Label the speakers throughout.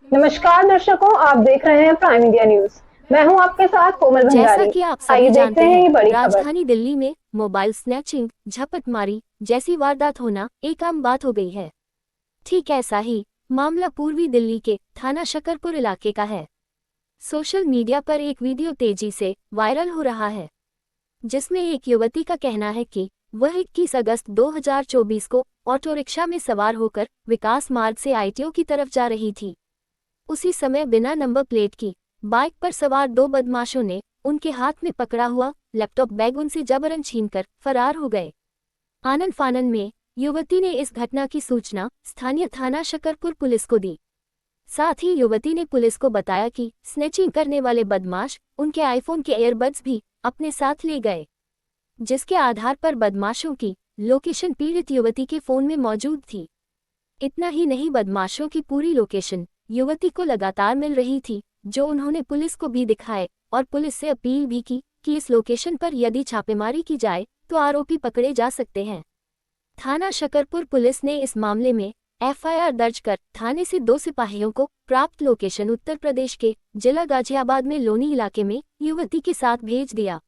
Speaker 1: नमस्कार दर्शकों, आप देख रहे हैं प्राइम इंडिया न्यूज। मैं हूं आपके साथ कोमल
Speaker 2: जैसा
Speaker 1: भंडारी।
Speaker 2: कि आप
Speaker 1: आइए
Speaker 2: सभी
Speaker 1: देखते
Speaker 2: जानते
Speaker 1: हैं
Speaker 2: हैं,
Speaker 1: ये बड़ी खबर।
Speaker 2: राजधानी दिल्ली में मोबाइल स्नैचिंग, झपटमारी जैसी वारदात होना एक आम बात हो गई है। ठीक ऐसा ही मामला पूर्वी दिल्ली के थाना शकरपुर इलाके का है। सोशल मीडिया पर एक वीडियो तेजी से वायरल हो रहा है, जिसमें एक युवती का कहना है कि वह 21 अगस्त 2024 को ऑटो रिक्शा में सवार होकर विकास मार्ग से आईटीओ की तरफ जा रही थी। उसी समय बिना नंबर प्लेट की बाइक पर सवार दो बदमाशों ने उनके हाथ में पकड़ा हुआ लैपटॉप बैग उनसे जबरन छीनकर फरार हो गए। आनन फानन में युवती ने इस घटना की सूचना स्थानीय थाना शकरपुर पुलिस को दी। साथ ही युवती ने पुलिस को बताया कि स्नैचिंग करने वाले बदमाश उनके आईफोन के एयरबड्स भी अपने साथ ले गए, जिसके आधार पर बदमाशों की लोकेशन पीड़ित युवती के फोन में मौजूद थी। इतना ही नहीं, बदमाशों की पूरी लोकेशन युवती को लगातार मिल रही थी, जो उन्होंने पुलिस को भी दिखाए और पुलिस से अपील भी की कि इस लोकेशन पर यदि छापेमारी की जाए तो आरोपी पकड़े जा सकते हैं। थाना शकरपुर पुलिस ने इस मामले में एफआईआर दर्ज कर थाने से 2 सिपाहियों को प्राप्त लोकेशन उत्तर प्रदेश के जिला गाजियाबाद में लोनी इलाके में युवती के साथ भेज दिया।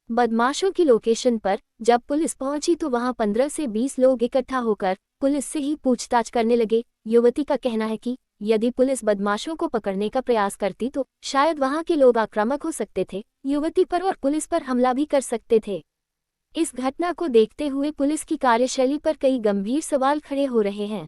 Speaker 2: बदमाशों की लोकेशन पर जब पुलिस पहुंची तो वहां 15 से 20 लोग इकट्ठा होकर पुलिस से ही पूछताछ करने लगे। युवती का कहना है कि यदि पुलिस बदमाशों को पकड़ने का प्रयास करती तो शायद वहां के लोग आक्रामक हो सकते थे, युवती पर और पुलिस पर हमला भी कर सकते थे। इस घटना को देखते हुए पुलिस की कार्यशैली पर कई गंभीर सवाल खड़े हो रहे हैं।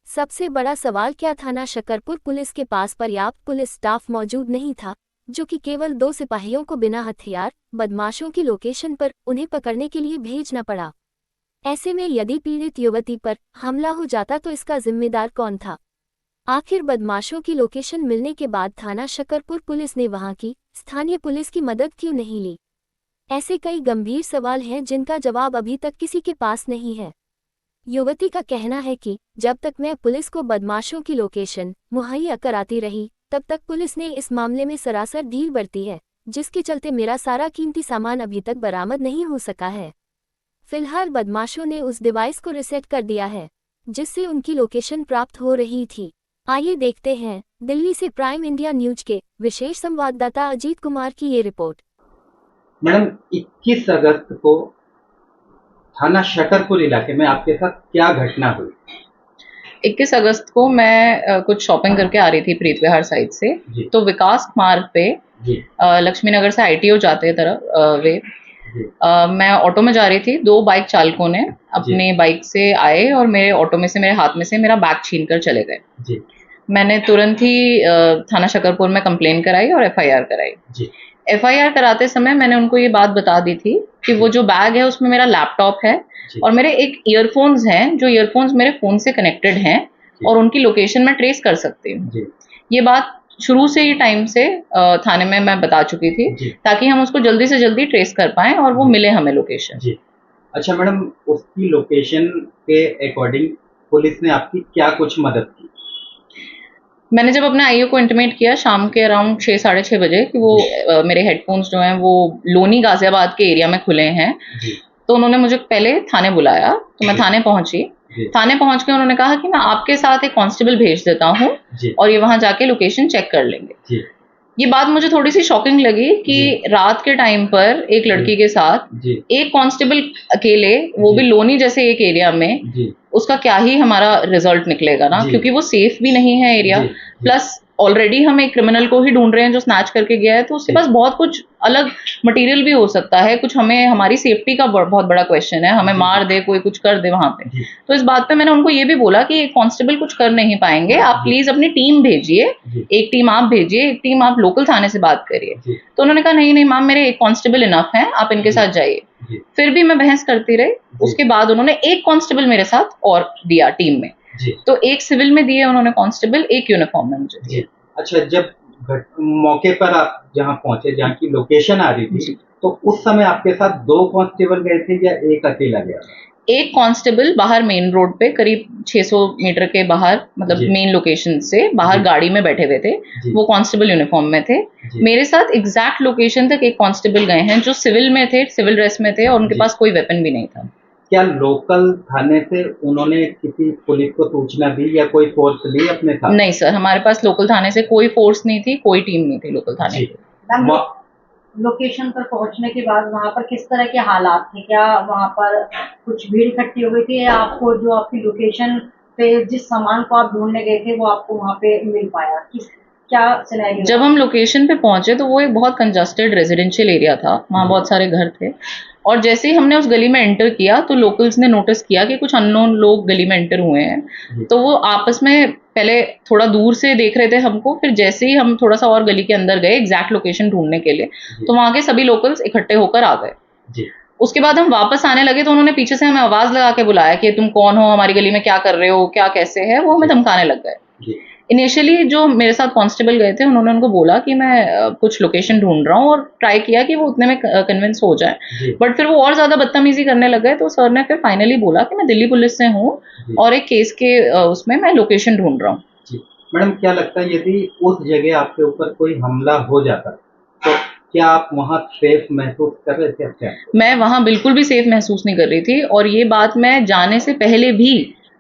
Speaker 2: सबसे बड़ा सवाल, क्या थाना शकरपुर पुलिस के पास पर्याप्त पुलिस स्टाफ मौजूद नहीं था, जो कि केवल 2 सिपाहियों को बिना हथियार बदमाशों की लोकेशन पर उन्हें पकड़ने के लिए भेजना पड़ा। ऐसे में यदि पीड़ित युवती पर हमला हो जाता तो इसका जिम्मेदार कौन था? आखिर बदमाशों की लोकेशन मिलने के बाद थाना शकरपुर पुलिस ने वहां की स्थानीय पुलिस की मदद क्यों नहीं ली? ऐसे कई गंभीर सवाल हैं जिनका जवाब अभी तक किसी के पास नहीं है। युवती का कहना है कि जब तक मैं पुलिस को बदमाशों की लोकेशन मुहैया कराती रही, तब तक पुलिस ने इस मामले में सरासर ढील बरती है, जिसके चलते मेरा सारा कीमती सामान अभी तक बरामद नहीं हो सका है। फिलहाल बदमाशों ने उस डिवाइस को रीसेट कर दिया है, जिससे उनकी लोकेशन प्राप्त हो रही थी। आइए देखते हैं दिल्ली से प्राइम इंडिया न्यूज के विशेष संवाददाता अजीत कुमार की ये रिपोर्ट।
Speaker 3: मैडम, 21 अगस्त को थाना शकरपुर इलाके में आपके साथ क्या घटना हुई?
Speaker 4: 21 अगस्त को मैं कुछ शॉपिंग करके आ रही थी प्रीत विहार साइड से। तो विकास मार्ग पे लक्ष्मी नगर से आईटीओ जाते तरफ मैं ऑटो में जा रही थी। 2 बाइक चालकों ने अपनी बाइक से आए और मेरे ऑटो में से, मेरे हाथ में से मेरा बैग छीन कर चले गए। मैंने तुरंत ही थाना शकरपुर में कंप्लेन कराई और एफआईआर कराई। एफआईआर कराते समय मैंने उनको ये बात बता दी थी कि वो जो बैग है उसमें मेरा लैपटॉप है और मेरे एक ईयरफोन्स हैं, जो ईयरफोन्स मेरे फोन से कनेक्टेड हैं और उनकी लोकेशन मैं ट्रेस कर सकती हूँ। ये बात शुरू से ही टाइम से थाने में मैं बता चुकी थी, ताकि हम उसको जल्दी से जल्दी ट्रेस कर पाएं और वो मिले हमें लोकेशन।
Speaker 3: अच्छा मैडम, उसकी लोकेशन के अकॉर्डिंग पुलिस ने आपकी क्या कुछ मदद की?
Speaker 4: मैंने जब अपने आईओ को इंटीमेट किया शाम के अराउंड 6 साढ़े 6 बजे कि वो मेरे हेडफोन्स जो हैं वो लोनी गाजियाबाद के एरिया में खुले हैं, तो उन्होंने मुझे पहले थाने बुलाया। तो मैं थाने पहुंची। थाने पहुंच के उन्होंने कहा कि मैं आपके साथ एक कांस्टेबल भेज देता हूँ और ये वहां जाके लोकेशन चेक कर लेंगे। ये बात मुझे थोड़ी सी शॉकिंग लगी कि रात के टाइम पर एक लड़की के साथ एक कांस्टेबल अकेले, वो भी लोनी जैसे एक एरिया में, उसका क्या ही हमारा रिजल्ट निकलेगा ना, क्योंकि वो सेफ भी नहीं है एरिया। प्लस ऑलरेडी हम एक क्रिमिनल को ही ढूंढ रहे हैं जो स्नैच करके गया है, तो उसके पास बहुत कुछ अलग मटेरियल भी हो सकता है। कुछ हमें हमारी सेफ्टी का बहुत बड़ा क्वेश्चन है, हमें मार दे, कोई कुछ कर दे वहां पे। तो इस बात पे मैंने उनको ये भी बोला कि एक कांस्टेबल कुछ कर नहीं पाएंगे, आप प्लीज अपनी टीम भेजिए, एक टीम आप भेजिए, एक टीम आप लोकल थाने से बात करिए। तो उन्होंने कहा नहीं नहीं मैम, मेरे एक कांस्टेबल इनफ है, आप इनके साथ जाइए। फिर भी मैं बहस करती रही। उसके बाद उन्होंने एक कांस्टेबल मेरे साथ और दिया टीम में। तो एक सिविल में दिए उन्होंने कांस्टेबल, एक यूनिफॉर्म में मुझे दिए।
Speaker 3: अच्छा, जब मौके पर आप जहाँ पहुंचे, जहाँ की लोकेशन आ रही थी, तो उस समय आपके साथ 2 कांस्टेबल गए थे या एक अकेला गया?
Speaker 4: एक कांस्टेबल बाहर मेन रोड पे करीब 600 मीटर के बाहर, मतलब मेन लोकेशन से बाहर गाड़ी में बैठे हुए थे। वो कांस्टेबल यूनिफॉर्म में थे। मेरे साथ एग्जैक्ट लोकेशन तक एक कांस्टेबल गए हैं जो सिविल में थे, सिविल ड्रेस में थे और उनके पास कोई वेपन भी नहीं था।
Speaker 3: क्या लोकल थाने से उन्होंने किसी पुलिस को सूचना दी या कोई फोर्स ली अपने साथ?
Speaker 4: नहीं सर, हमारे पास लोकल थाने से कोई फोर्स नहीं थी, कोई टीम नहीं थी लोकल थाने
Speaker 3: जी।
Speaker 4: की।
Speaker 5: मैम,
Speaker 3: वहाँ-
Speaker 5: लोकेशन पर पहुंचने के बाद वहां पर किस तरह के हालात थे? क्या वहां पर कुछ भीड़ इकट्ठी हो गई थी या आपको जो आपकी लोकेशन पे जिस सामान को आप ढूंढने गए थे वो आपको वहां पे मिल पाया? क्या सिनेरियो?
Speaker 4: जब हम लोकेशन पे पहुंचे तो वो एक बहुत कंजस्टेड रेजिडेंशियल एरिया था, वहाँ बहुत सारे घर थे, और जैसे ही हमने उस गली में एंटर किया तो लोकल्स ने नोटिस किया कि कुछ अननोन लोग गली में एंटर हुए हैं। तो वो आपस में पहले थोड़ा दूर से देख रहे थे हमको, फिर जैसे ही हम थोड़ा सा और गली के अंदर गए एग्जैक्ट लोकेशन ढूंढने के लिए, तो वहाँ के सभी लोकल्स इकट्ठे होकर आ गए।
Speaker 3: जी।
Speaker 4: उसके बाद हम वापस आने लगे तो उन्होंने पीछे से हमें आवाज लगा के बुलाया कि तुम कौन हो, हमारी गली में क्या कर रहे हो, क्या कैसे है, वो हमें धमकाने लग गए।
Speaker 3: जी।
Speaker 4: इनिशियली जो मेरे साथ कांस्टेबल गए थे उन्होंने उनको बोला कि मैं कुछ लोकेशन ढूंढ रहा हूँ और ट्राई किया कि वो उतने में कन्विंस हो जाए, बट फिर वो और ज्यादा बदतमीजी करने लग गए। तो सर ने फिर फाइनली बोला कि मैं दिल्ली पुलिस से हूँ और एक केस के उसमें मैं लोकेशन ढूंढ रहा हूँ।
Speaker 3: जी। मैडम, क्या लगता है यदि उस जगह आपके ऊपर कोई हमला हो जाता तो क्या आप वहाँ सेफ महसूस कर रहे थे? क्या
Speaker 4: मैं वहाँ बिल्कुल भी सेफ महसूस नहीं कर रही थी, और ये बात मैं जाने से पहले भी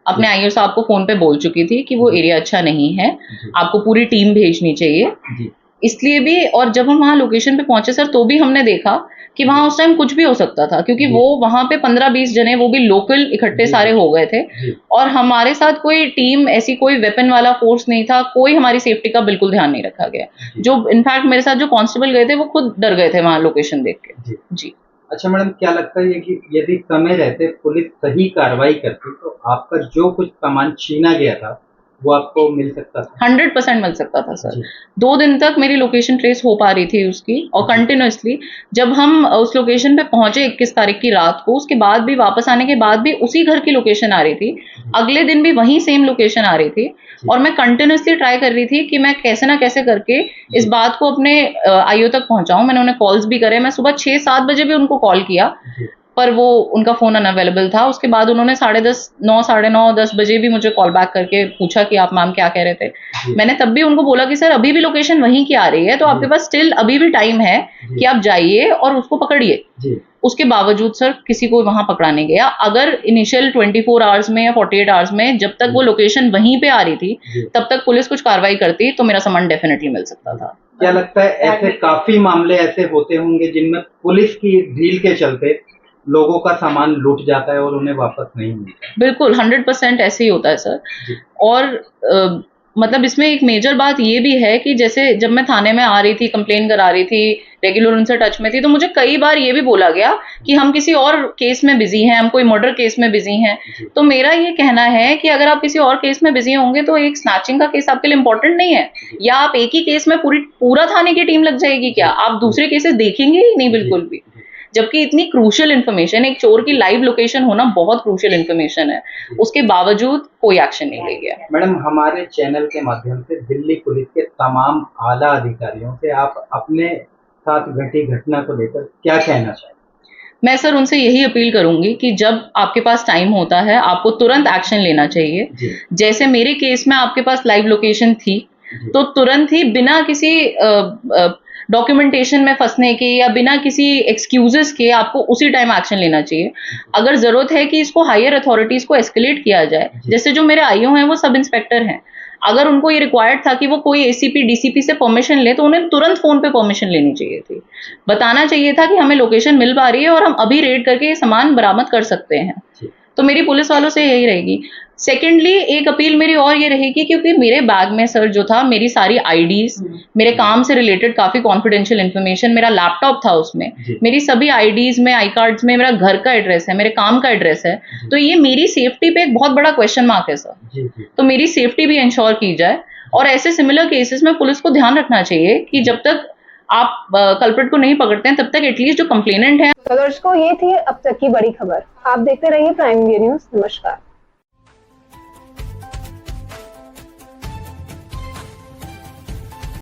Speaker 4: अपने आईओ साहब को फोन पे बोल चुकी थी कि वो एरिया अच्छा नहीं है, आपको पूरी टीम भेजनी चाहिए।
Speaker 3: जी।
Speaker 4: इसलिए भी, और जब हम वहाँ लोकेशन पे पहुंचे सर तो भी हमने देखा कि वहाँ उस टाइम कुछ भी हो सकता था, क्योंकि वो वहाँ पे 15-20 जने वो भी लोकल इकट्ठे सारे हो गए थे, और हमारे साथ कोई टीम ऐसी कोई वेपन वाला फोर्स नहीं था, कोई हमारी सेफ्टी का बिल्कुल ध्यान नहीं रखा गया। जो इनफैक्ट मेरे साथ जो कांस्टेबल गए थे वो खुद डर गए थे वहाँ लोकेशन देख के। जी।
Speaker 3: अच्छा मैडम, क्या लगता है कि यदि समय रहते पुलिस सही कार्रवाई करती तो आपका जो कुछ सामान छीना गया था वो आपको मिल सकता था?
Speaker 4: 100% मिल सकता था सर। 2 दिन तक मेरी लोकेशन ट्रेस हो पा रही थी उसकी, और कंटिन्यूअसली जब हम उस लोकेशन पे पहुंचे 21 तारीख की रात को, उसके बाद भी वापस आने के बाद भी उसी घर की लोकेशन आ रही थी, अगले दिन भी वही सेम लोकेशन आ रही थी, और मैं कंटिन्यूअसली ट्राई कर रही थी कि मैं कैसे ना कैसे करके इस बात को अपने आईओ तक पहुंचाऊं। मैंने उन्हें कॉल्स भी करे, मैं सुबह 6-7 बजे भी उनको कॉल किया, पर वो उनका फोन अनअवेलेबल था। उसके बाद उन्होंने 10:30, 9, साढ़े 9, 10 बजे भी मुझे कॉल बैक करके पूछा कि आप मैम क्या कह रहे थे। मैंने तब भी उनको बोला कि सर अभी भी लोकेशन वहीं की आ रही है, तो आपके पास स्टिल अभी भी टाइम है कि आप जाइए और उसको पकड़िए। उसके बावजूद सर किसी को वहां पकड़ा नहीं गया। अगर इनिशियल 24 आवर्स में या 48 आवर्स में जब तक वो लोकेशन वहीं पे आ रही थी तब तक पुलिस कुछ कार्रवाई करती तो मेरा सामान डेफिनेटली मिल सकता था।
Speaker 3: क्या लगता है ऐसे काफी मामले ऐसे होते होंगे जिनमें पुलिस की ढील के चलते लोगों का सामान लूट जाता है और उन्हें वापस नहीं मिलता?
Speaker 4: बिल्कुल 100% ऐसे ही होता है सर। और मतलब इसमें एक मेजर बात ये भी है कि जैसे जब मैं थाने में आ रही थी, कंप्लेन करा रही थी, रेगुलर उनसे टच में थी, तो मुझे कई बार ये भी बोला गया कि हम किसी और केस में बिजी हैं, हम कोई मर्डर केस में बिजी हैं। तो मेरा ये कहना है कि अगर आप किसी और केस में बिजी होंगे तो एक स्नैचिंग का केस आपके लिए इंपॉर्टेंट नहीं है, या आप एक ही केस में पूरा थाने की टीम लग जाएगी क्या? आप दूसरे केसेस देखेंगे ही नहीं बिल्कुल भी। जबकि इतनी क्रूशियल इन्फॉर्मेशन, एक चोर की लाइव लोकेशन होना बहुत क्रूशियल इन्फॉर्मेशन है, उसके बावजूद कोई एक्शन नहीं लिया गया।
Speaker 3: मैडम, हमारे चैनल के माध्यम से दिल्ली पुलिस के तमाम आला अधिकारियों से आप अपने साथ घटी घटना को लेकर क्या कहना चाहेंगे?
Speaker 4: मैं सर उनसे यही अपील करूंगी कि जब आपके पास टाइम होता है आपको तुरंत एक्शन लेना चाहिए। जैसे मेरे केस में आपके पास लाइव लोकेशन थी तो तुरंत ही बिना किसी डॉक्यूमेंटेशन में फंसने के या बिना किसी एक्सक्यूजेस के आपको उसी टाइम एक्शन लेना चाहिए। अगर जरूरत है कि इसको हायर अथॉरिटीज को एस्केलेट किया जाए, जैसे जो मेरे आईओ हैं वो सब इंस्पेक्टर हैं, अगर उनको ये रिक्वायर्ड था कि वो कोई एसीपी डीसीपी से परमिशन ले तो उन्हें तुरंत फोन पे परमिशन लेनी चाहिए थी, बताना चाहिए था कि हमें लोकेशन मिल पा रही है और हम अभी रेड करके ये सामान बरामद कर सकते हैं। तो मेरी पुलिस वालों से यही रहेगी। सेकेंडली एक अपील मेरी और ये रहेगी, क्योंकि मेरे बैग में सर जो था मेरी सारी आईडीज, मेरे काम से रिलेटेड काफी कॉन्फिडेंशियल इन्फॉर्मेशन, मेरा लैपटॉप था उसमें, मेरी सभी आईडीज में, आई कार्ड्स में मेरा घर का एड्रेस है, मेरे काम का एड्रेस है, तो ये मेरी सेफ्टी पे एक बहुत बड़ा क्वेश्चन मार्क है सर। तो मेरी सेफ्टी भी इंश्योर की जाए, और ऐसे सिमिलर केसेस में पुलिस को ध्यान रखना चाहिए कि जब तक आप कल्प्रिट को नहीं पकड़ते हैं तब तक एटलीस्ट जो कंप्लेनेंट है।
Speaker 1: तो दर्शकों, ये थी अब तक की बड़ी खबर। आप देखते रहिए प्राइम इंडिया न्यूज। नमस्कार।